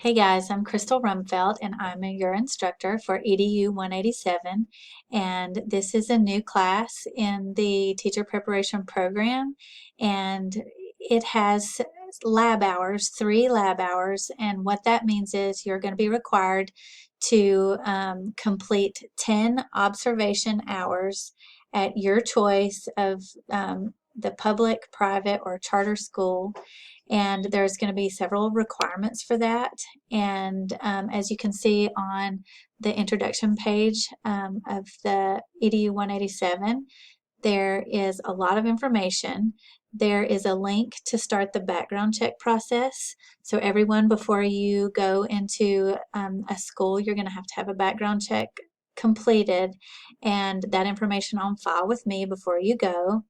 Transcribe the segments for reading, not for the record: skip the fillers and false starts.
Hey guys, I'm Crystal Rumfeld and I'm your instructor for EDU 187, and this is a new class in the teacher preparation program, and it has lab hours, 3 lab hours, and what that means is you're going to be required to complete 10 observation hours at your choice of the public, private, or charter school. And there's going to be several requirements for that. And as you can see on the introduction page of the EDU 187, there is a lot of information. There is a link to start the background check process. So everyone, before you go into a school, you're going to have a background check completed and that information on file with me before you go.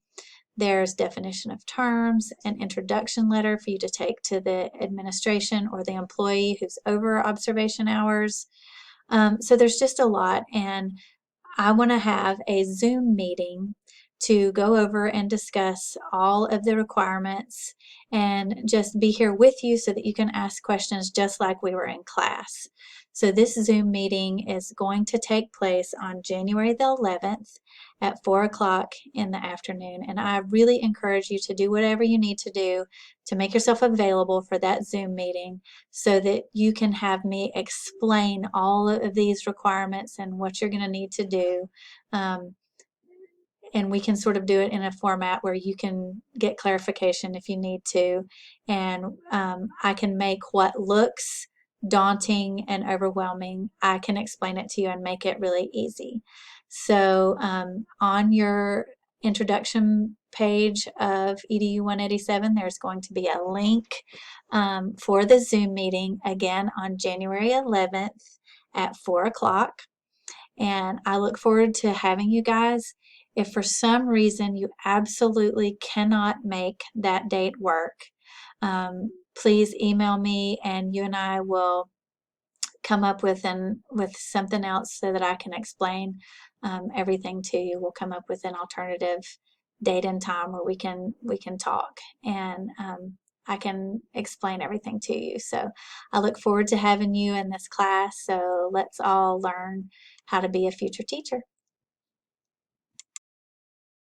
There's definition of terms, an introduction letter for you to take to the administration or the employee who's over observation hours. So there's just a lot, and I want to have a Zoom meeting to go over and discuss all of the requirements and just be here with you so that you can ask questions just like we were in class. So this Zoom meeting is going to take place on January the 11th at 4 o'clock in the afternoon. And I really encourage you to do whatever you need to do to make yourself available for that Zoom meeting so that you can have me explain all of these requirements and what you're going to need to do. And we can sort of do it in a format where you can get clarification if you need to. And I can make what looks daunting and overwhelming, I can explain it to you and make it really easy. So on your introduction page of EDU 187, there's going to be a link for the Zoom meeting again on January 11th at 4 o'clock. And I look forward to having you guys. If for some reason you absolutely cannot make that date work, please email me and you and I will come up with something else so that I can explain everything to you. We'll come up with an alternative date and time where we can talk, and I can explain everything to you. So I look forward to having you in this class. So let's all learn how to be a future teacher.